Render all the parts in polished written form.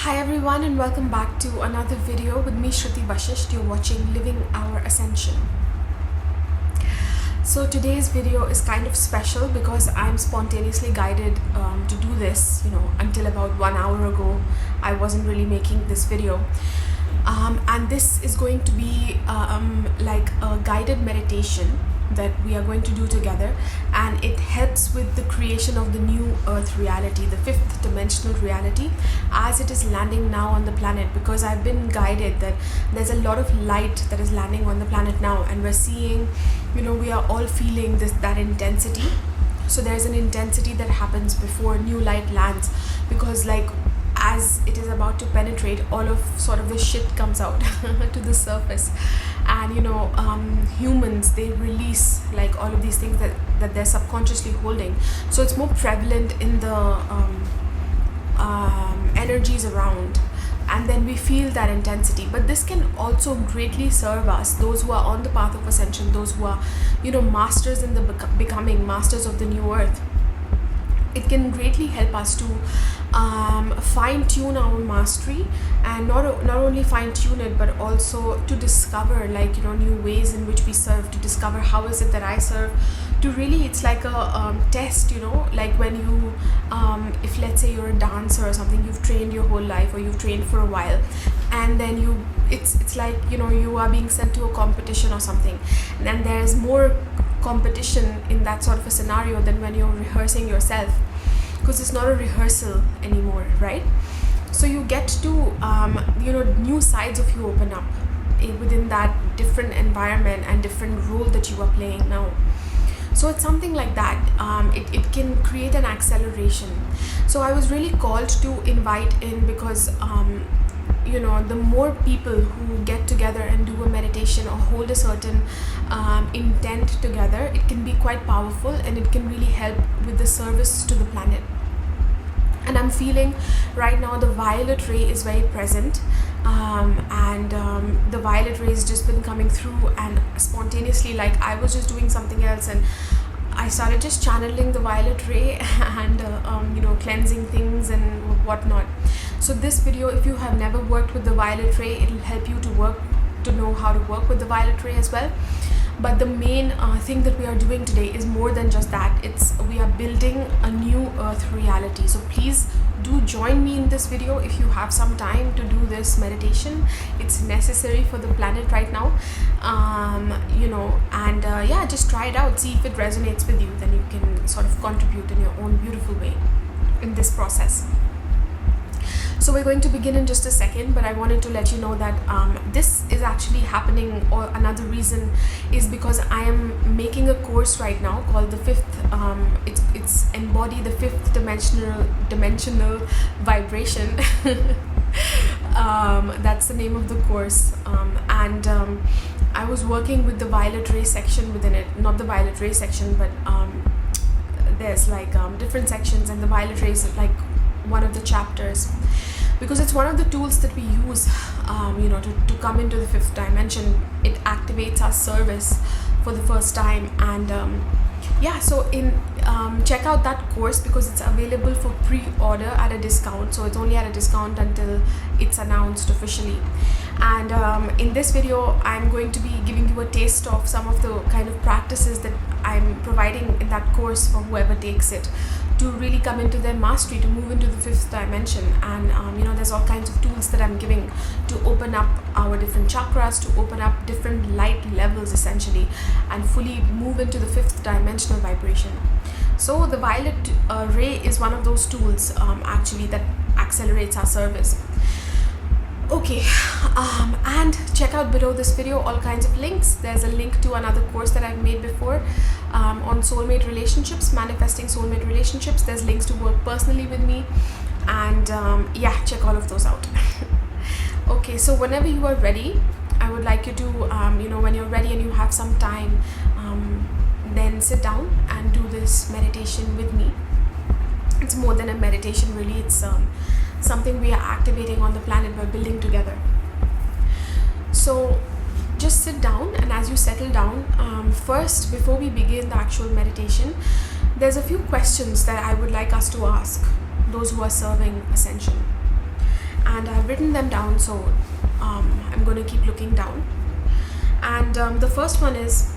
Hi everyone and welcome back to another video with me Shruti Vashist. You're watching Living Our Ascension. So today's video is kind of special because I'm spontaneously guided to do this. Until about 1 hour ago I wasn't really making this video. And this is going to be like a guided meditation that we are going to do together, and it helps with the creation of the new earth reality, the fifth dimensional reality, as it is landing now on the planet, because I've been guided that there's a lot of light that is landing on the planet now, and we're seeing, we are all feeling that intensity. So there's an intensity that happens before new light lands, because as it is about to penetrate, all of sort of the shit comes out to the surface, and humans, they release all of these things that they're subconsciously holding. So it's more prevalent in the energies around, and then we feel that intensity. But this can also greatly serve us, those who are on the path of ascension, those who are masters in the becoming masters of the new earth. It can greatly help us to fine-tune our mastery, and not only fine-tune it, but also to discover new ways in which we serve, to discover how is it that I serve, to really, it's like a test, like when you if let's say you're a dancer or something, you've trained your whole life, or you've trained for a while, and then it's like you are being sent to a competition or something, and then there's more competition in that sort of a scenario than when you're rehearsing yourself, because it's not a rehearsal anymore, right? So you get to new sides of you open up within that different environment and different role that you are playing now. So it's something like that. It can create an acceleration. So I was really called to invite in, because the more people who get together and do a meditation or hold a certain intent together, it can be quite powerful, and it can really help with the service to the planet. And I'm feeling right now the violet ray is very present, and the violet ray has just been coming through, and spontaneously, I was just doing something else, and I started just channeling the violet ray and cleansing things and whatnot. So this video, if you have never worked with the violet ray, it will help you to know how to work with the violet ray as well. But the main thing that we are doing today is more than just that. We are building a new earth reality. So please do join me in this video if you have some time to do this meditation. It's necessary for the planet right now, just try it out, see if it resonates with you. Then you can sort of contribute in your own beautiful way in this process. So we're going to begin in just a second, but I wanted to let you know that this is actually happening, or another reason is because I am making a course right now called the fifth, it's Embody the Fifth Dimensional Vibration. That's the name of the course, and I was working with the violet ray section within it, not the violet ray section, but there's different sections, and the violet ray is one of the chapters, because it's one of the tools that we use to come into the fifth dimension. It activates our service for the first time, and so check out that course, because it's available for pre-order at a discount. So it's only at a discount until it's announced officially. And in this video, I'm going to be giving you a taste of some of the kind of practices that I'm providing in that course for whoever takes it, to really come into their mastery, to move into the fifth dimension. And there's all kinds of tools that I'm giving to open up our different chakras, to open up different light levels essentially, and fully move into the fifth dimensional vibration. So the violet ray is one of those tools actually that accelerates our service. Okay, and check out below this video all kinds of links. There's a link to another course that I've made before on soulmate relationships, manifesting soulmate relationships. There's links to work personally with me, and check all of those out. Okay, so whenever you are ready, I would like you to when you're ready and you have some time, then sit down and do this meditation with me. It's more than a meditation, really. It's something we are activating on the planet, we're building together. So just sit down, and as you settle down, first, before we begin the actual meditation, there's a few questions that I would like us to ask those who are serving Ascension. and I've written them down, so I'm going to keep looking down. And the first one is,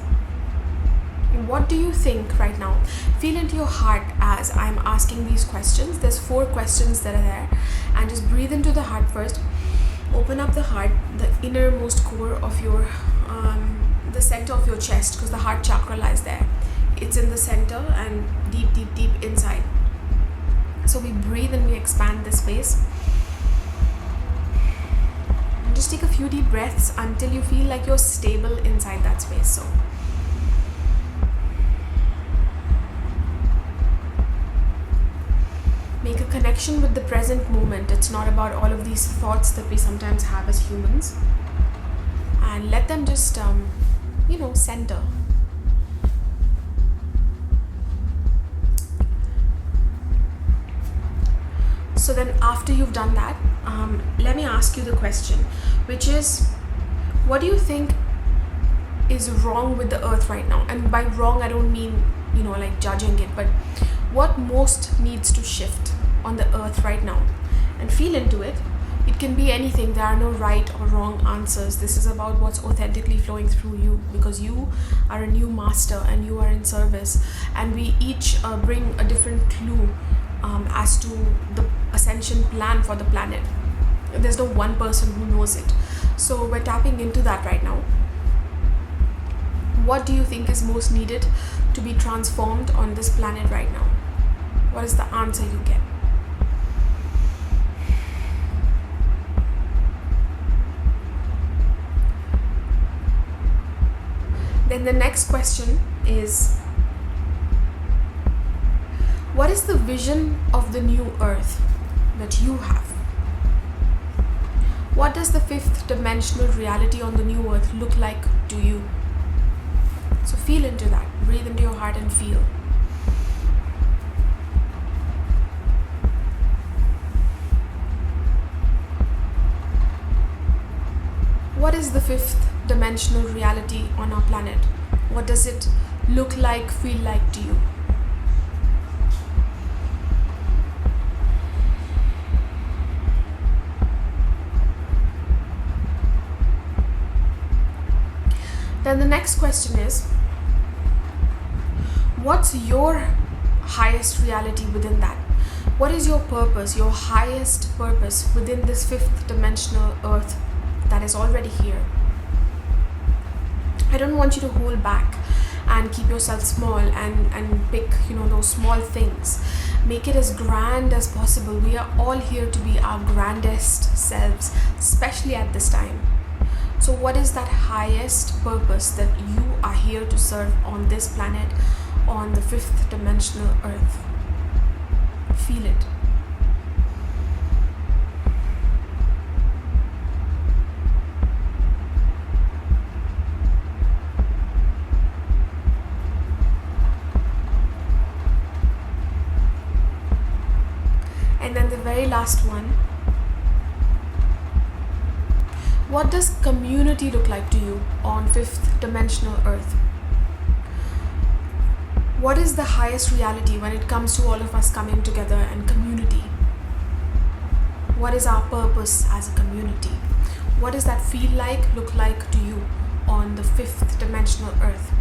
what do you think right now? Feel into your heart as I'm asking these questions. There's 4 questions that are there, and just breathe into the heart first. Open up the heart, the innermost core of your the center of your chest, because the heart chakra lies there. It's in the center and deep, deep, deep inside. So we breathe and we expand this space. And just take a few deep breaths until you feel like you're stable inside that space. So make a connection with the present moment. It's not about all of these thoughts that we sometimes have as humans. And let them just, center. So then after you've done that, let me ask you the question, which is, what do you think is wrong with the earth right now? And by wrong, I don't mean, like judging it, but what most needs to shift on the earth right now? And feel into it. It can be anything. There are no right or wrong answers. This is about what's authentically flowing through you, because you are a new master and you are in service, and we each bring a different clue as to the ascension plan for the planet. There's no one person who knows it. So we're tapping into that right now. What do you think is most needed to be transformed on this planet right now? What is the answer you get? Then the next question is, what is the vision of the new earth that you have? What does the 5th dimensional reality on the new earth look like to you? So feel into that. Breathe into your heart and feel. What is the 5th dimensional reality on our planet? What does it look like, feel like to you? Then the next question is, what's your highest reality within that? What is your purpose, your highest purpose within this 5th dimensional earth that is already here? I don't want you to hold back and keep yourself small and pick, those small things. Make it as grand as possible. We are all here to be our grandest selves, especially at this time. So what is that highest purpose that you are here to serve on this planet, on the 5th dimensional earth? Feel it. And then the very last one, what does community look like to you on 5th dimensional earth? What is the highest reality when it comes to all of us coming together and community? What is our purpose as a community? What does that feel like, look like to you on the 5th dimensional earth?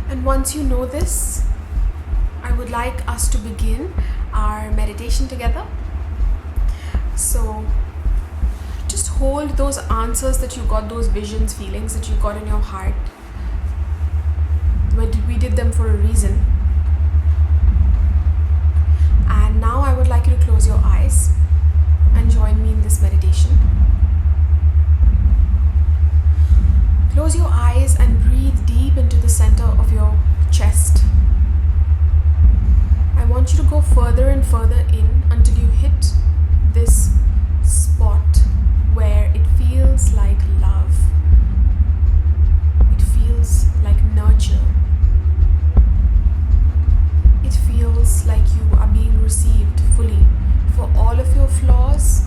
And once you know this, I would like us to begin our meditation together. So just hold those answers that you got, those visions, feelings that you got in your heart. We did them for a reason. And now I would like you to close your eyes and join me in this meditation. Close your eyes and breathe deep into the center of your chest. I want you to go further and further in until you hit this spot where it feels like love. It feels like nurture. It feels like you are being received fully for all of your flaws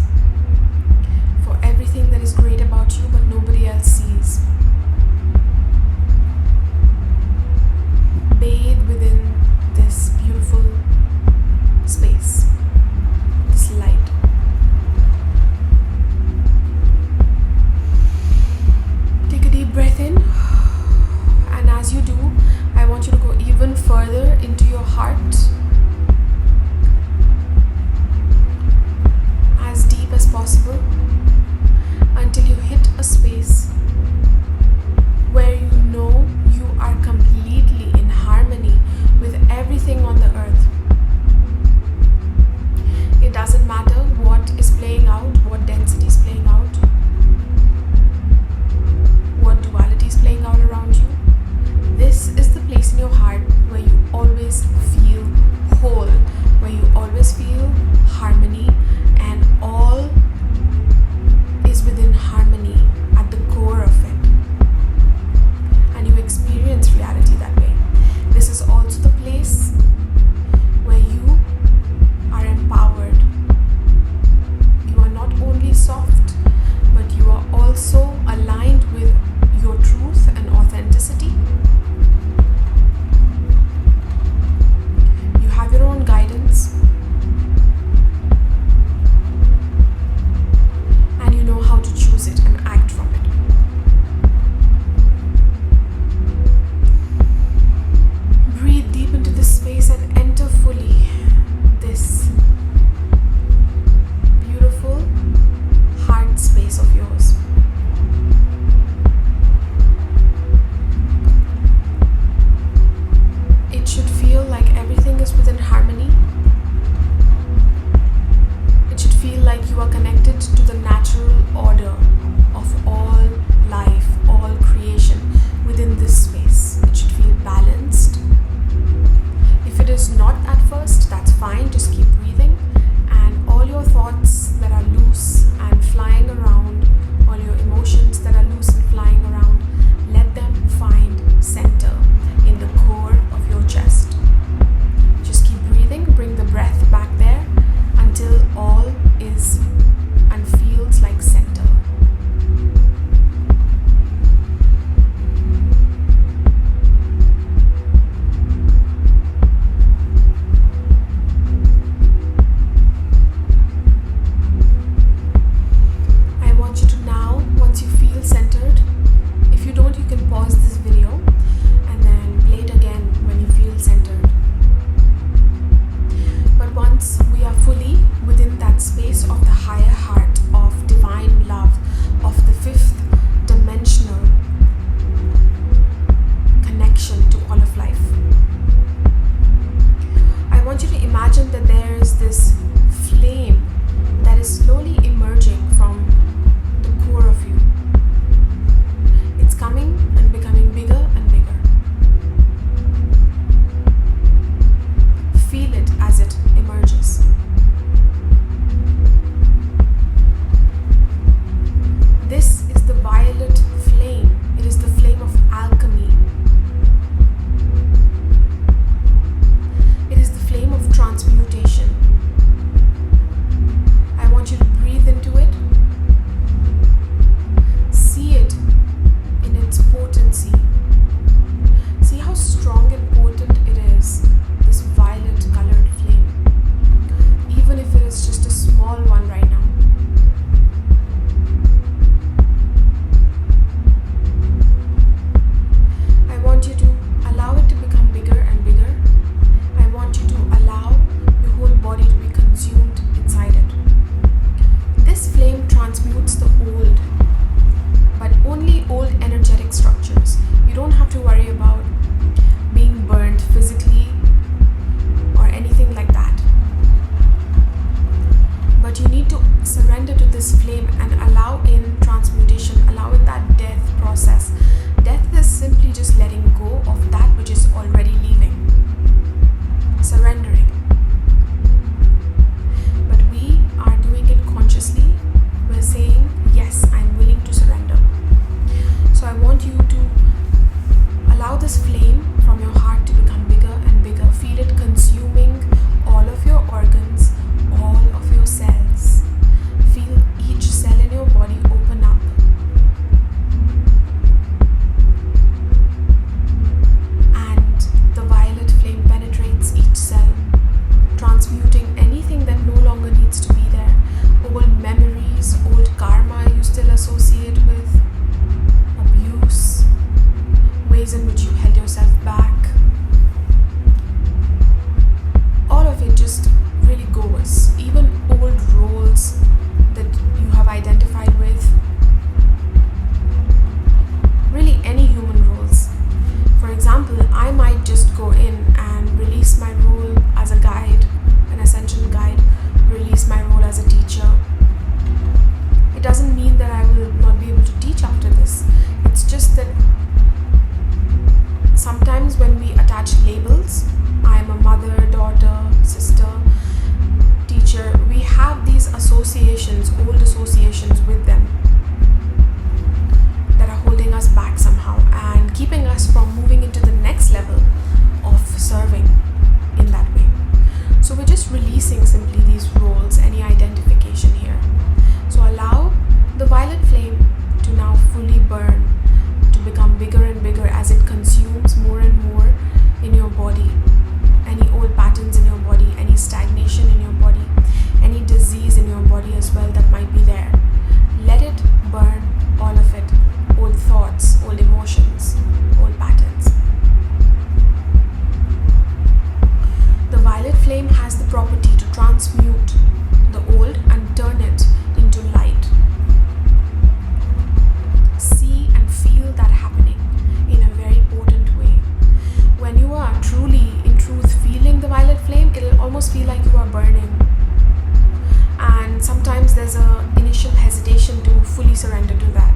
surrender to that,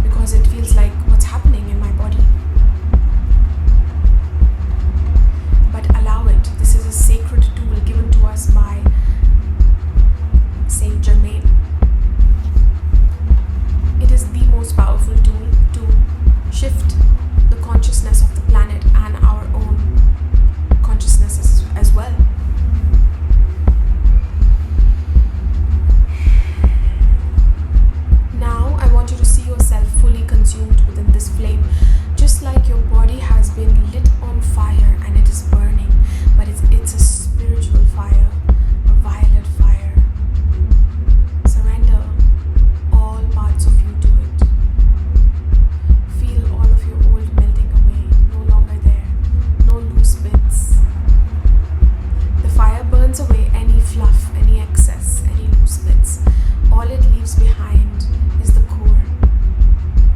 because it feels like what's happening in my body. But allow it. This is a sacred tool given to us by Saint Germain. It is the most powerful tool to shift the consciousness of the planet and our own consciousness as well. Now I want you to see yourself fully consumed within this flame, just like your body has been lit on fire and it is burning, but it's a spiritual fire, a violet fire. Surrender all parts of you to it. Feel all of your old melting away, no longer there, no loose bits. The fire burns away any fluff, any excess, any loose bits. All it leaves behind is the core,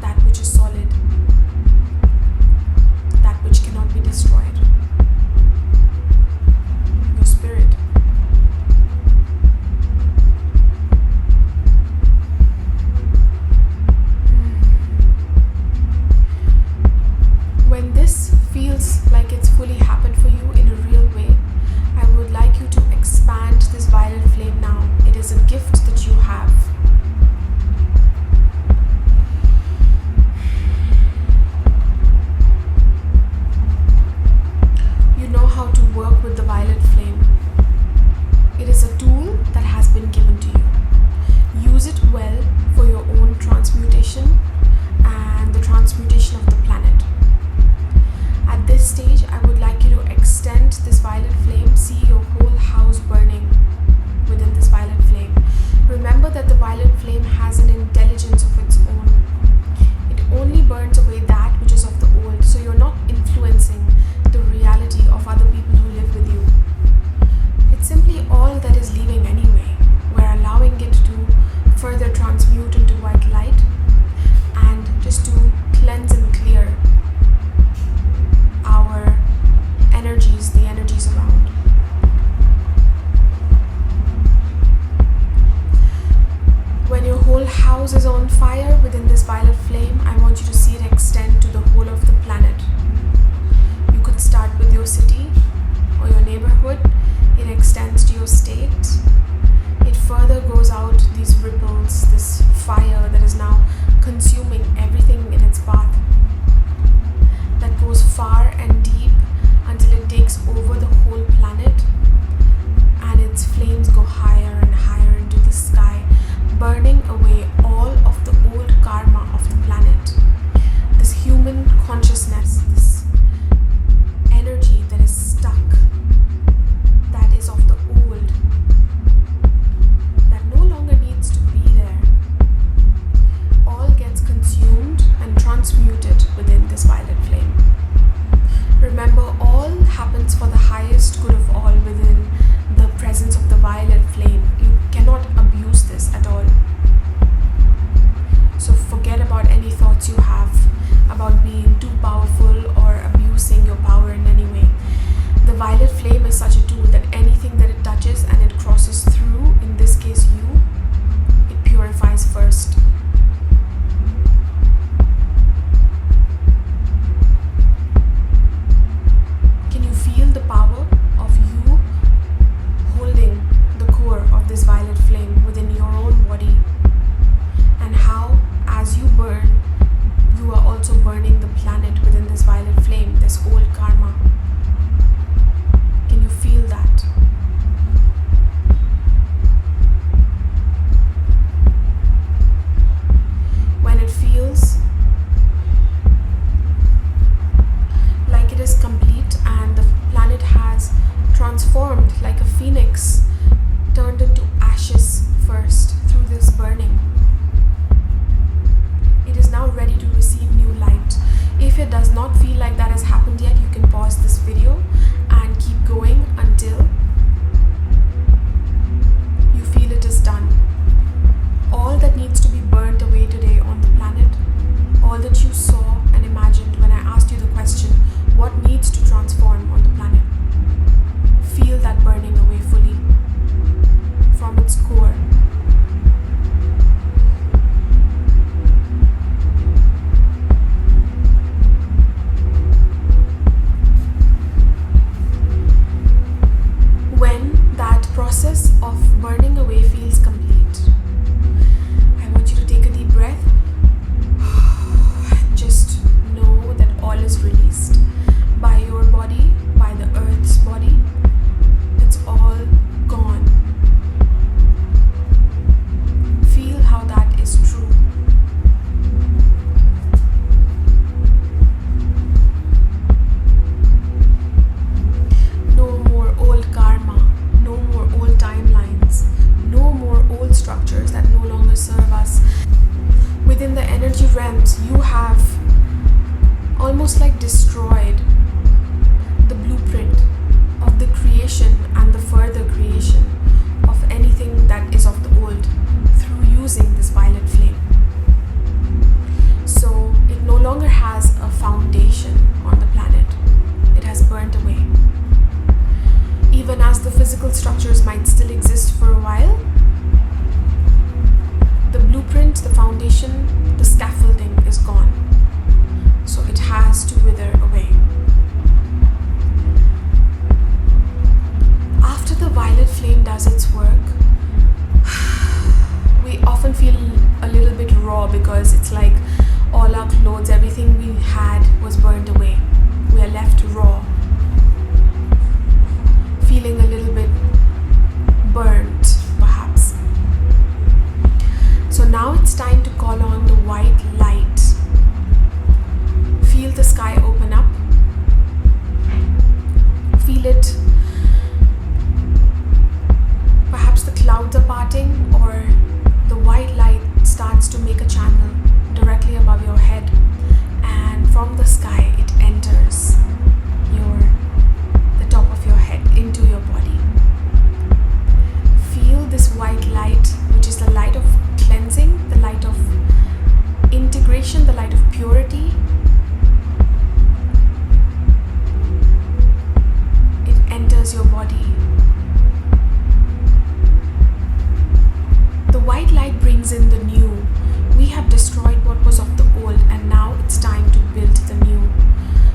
that which is solid, that which cannot be destroyed. Your spirit. When this feels like it's fully happened for you in a real way, I would like you to expand this violet flame now. It is a gift that you have. You know how to work with the violet flame. It is a tool that has been given to you. Use it well for your own transmutation and the transmutation of the planet. At this stage, I would like you to extend this violet flame. See your whole house burning within this violet flame. Remember that the violet flame has an intelligence of its own. It only burns away that which is of the old, so you're not influencing the reality of other people who live with you. It's simply all that is leaving anyway. We're allowing it to further transmute into white light and just to cleanse and clear our energies, the energies around. When your whole house is on fire within this violet flame, I want you to see it extend to the whole of the planet. You could start with your city or your neighborhood. It extends to your state. It further goes out these ripples, this fire that is now consuming everything in its path. That goes far and deep until it takes over the whole planet, and its flames go higher and higher into the sky, burning away all of the old karma of the planet. This human consciousness, this energy that is stuck, that is of the old, that no longer needs to be there. energy realms, you have almost like destroyed the blueprint of the creation and the further creation of anything that is of the old through using this violet flame. So it no longer has a foundation on the planet. It has burnt away. Even as the physical structures might still exist for a while, the blueprint, the foundation, the scaffolding is gone. So it has to wither away. After the violet flame does its work, we often feel a little bit raw because it's like all our clothes, everything we had was burned away. We are left raw, feeling a little bit burnt, perhaps. So now it's time to call on the white light. Feel the sky open up. Feel it. Perhaps the clouds are parting, or the white light starts to make a channel directly above your head, and from the sky it enters the top of your head into your body. Feel this white light, which is the light of cleansing, the light of integration, the light of purity. It enters your body. The white light brings in the new. We have destroyed what was of the old, and now it's time to build the new.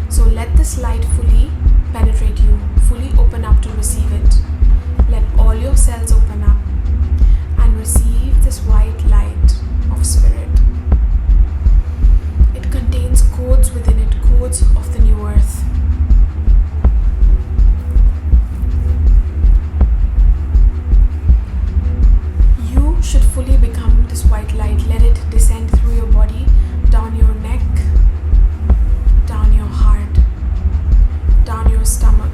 So let this light fully penetrate you, fully open up to receive it. Let all your cells open up and receive this white light of spirit. It contains codes within it, codes of the new earth. You should fully become this white light. Let it descend through your body, down your neck, down your heart, down your stomach,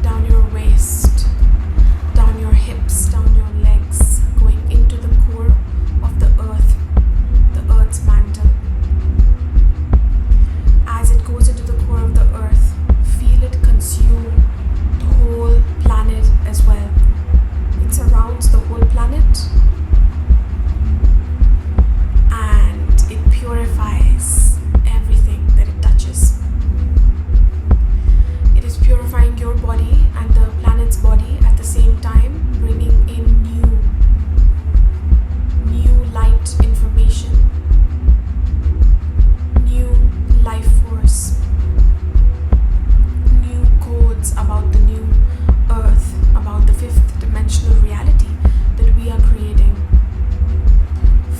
down your waist, down your hips, down your legs, going into the core of the earth's mantle. As it goes into the core of the earth, feel it consume the whole planet as well. It surrounds the whole planet, and it purifies everything that it touches. It is purifying your body and the planet's body at the same time, bringing in new light information, new life force, new codes about the new earth, about the fifth dimensional reality that we are creating.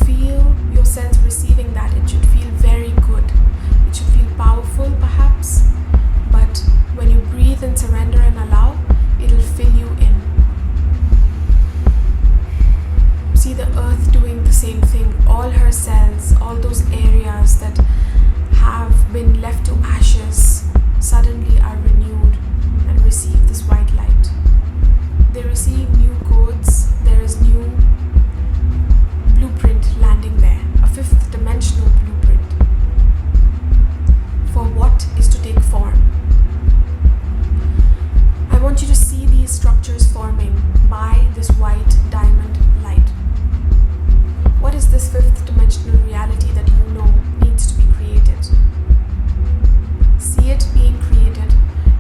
Feel yourselves receiving that. It should feel very good. It should feel powerful, perhaps, but when you breathe and surrender and allow, it'll fill you in. See the earth doing the same thing. All her cells, all those areas that have been left to ashes, suddenly are renewed and receive this white light. They receive new codes. There is new blueprint landing there, a fifth dimensional blueprint for what is to take form. I want you to see these structures forming by this white diamond light. What is this fifth dimensional reality that you know needs to be created? See it being created,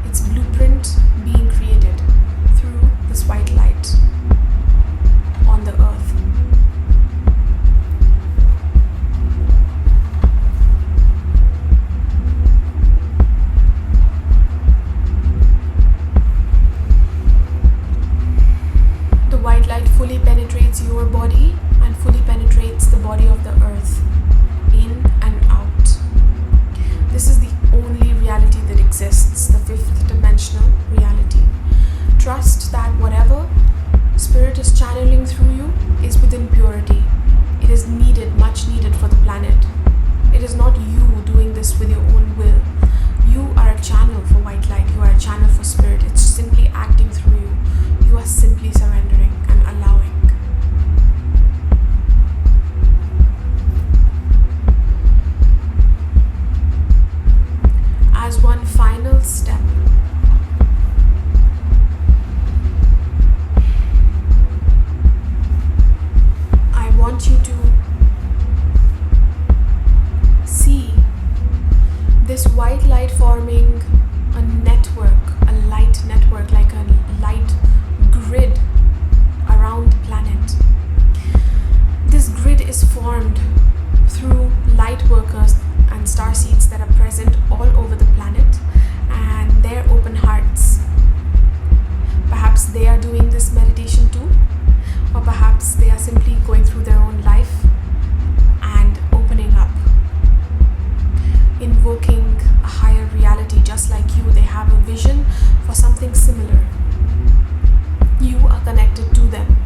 its blueprint being created through this white light on the earth. The white light fully penetrates your body and fully penetrates the body of the earth, in and out. formed through light workers and starseeds that are present all over the planet and their open hearts. Perhaps they are doing this meditation too, or perhaps they are simply going through their own life and opening up, invoking a higher reality. Just like you, they have a vision for something similar. You are connected to them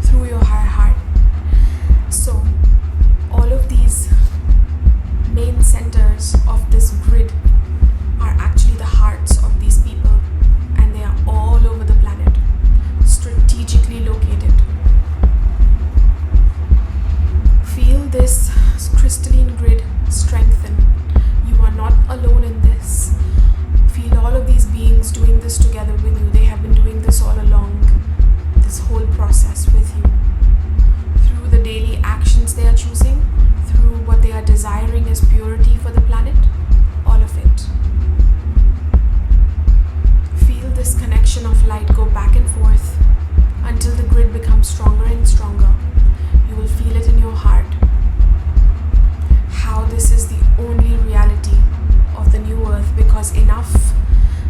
through your higher heart. So all of these main centers of this grid are actually the hearts of these people, and they are all over the planet, strategically located. Feel this crystalline grid strengthen. You are not alone in this. Feel all of these beings doing this together with you. They have been doing this all along, this whole process with you. Through the daily actions they are choosing, through what they are desiring as purity for the planet, all of it. Feel this connection of light go back and forth until the grid becomes stronger and stronger. You will feel it in your heart, how this is the only reality of the new earth, because enough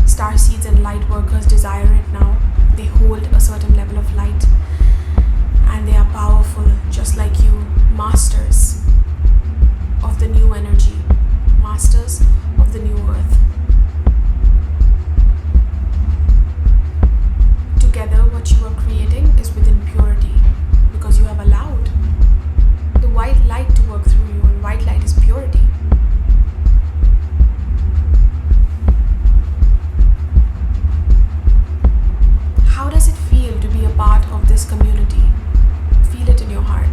starseeds and light workers desire it now. They hold a certain level of light and they are powerful, just like you, masters of the new energy, masters of the new earth. Together, what you are creating is within purity, because you have allowed the white light to work through you, and white light is purity. How does it feel to be a part of this community? Feel it in your heart.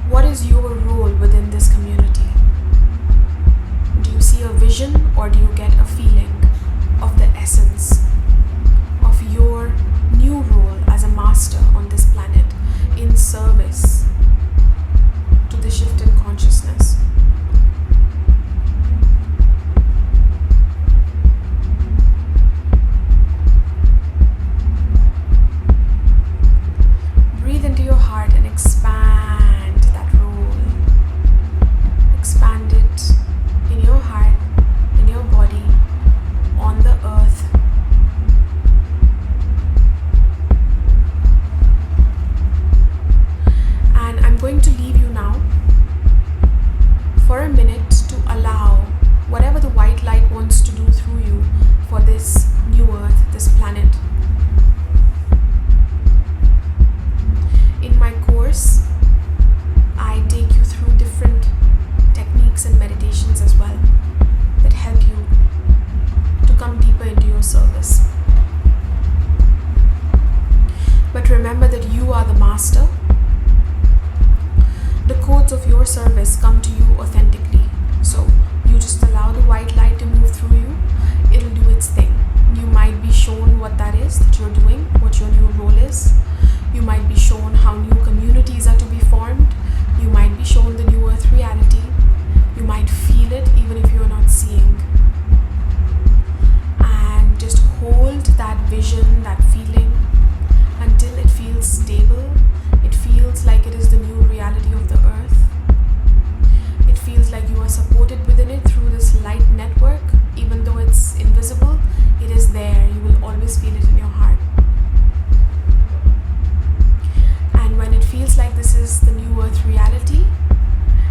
What is your role within this community? Do you see a vision, or do you get a feeling of the essence of your new role as a master on this planet in service to the shift in consciousness? Breathe into your heart and expand that role. Expand it in your heart, in your body, on the earth. And I'm going to leave you now for a minute to allow whatever the white light wants to do through you for this new earth, this planet. In my course, I take you through different techniques and meditations as well that help you to come deeper into your service. But remember that you are the master. The codes of your service come to you authentically. So you just allow the white light to move through you. It'll do its thing. You might be shown what that is that you're doing, what your new role is. You might be shown how new communities are to be formed. You might be shown the new earth reality. You might feel it even if you're not seeing. And just hold that vision, that feeling, until it feels stable. It feels like it is the new reality of the earth. It feels like you are supported within it through this light network. Even though it's invisible, it is there. You will always feel it in your heart. And when it feels like this is the new earth reality,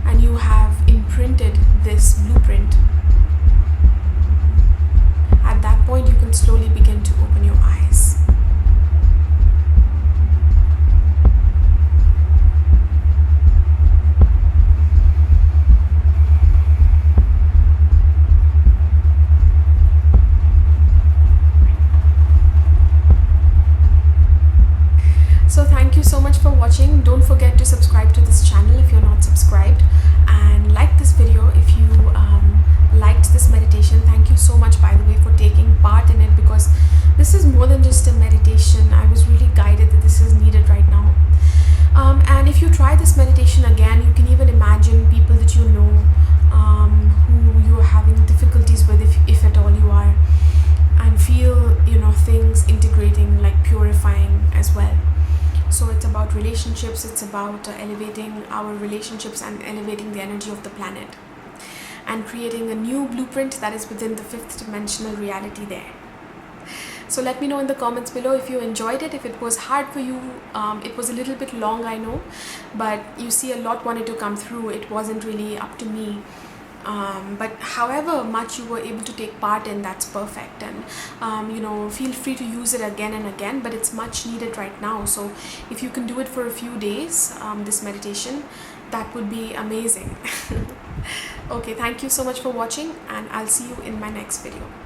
and you have imprinted this blueprint, at that point you can slowly begin to open your eyes. So thank you so much for watching. Don't forget to subscribe to this channel if you're not subscribed, and like this video if you liked this meditation. Thank you so much, by the way, for taking part in it, because this is more than just a meditation. I was really guided that this is needed right now. And if you try this meditation again, you can even imagine people that you know who you are having difficulties with, if at all you are, and feel, things integrating, like purifying as well. So it's about relationships, it's about elevating our relationships and elevating the energy of the planet, and creating a new blueprint that is within the 5th dimensional reality there. So let me know in the comments below if you enjoyed it, if it was hard for you. It was a little bit long, I know, but you see a lot wanted to come through. It wasn't really up to me. But however much you were able to take part in, that's perfect. And feel free to use it again and again, but it's much needed right now. So if you can do it for a few days, this meditation, that would be amazing. Okay, thank you so much for watching, and I'll see you in my next video.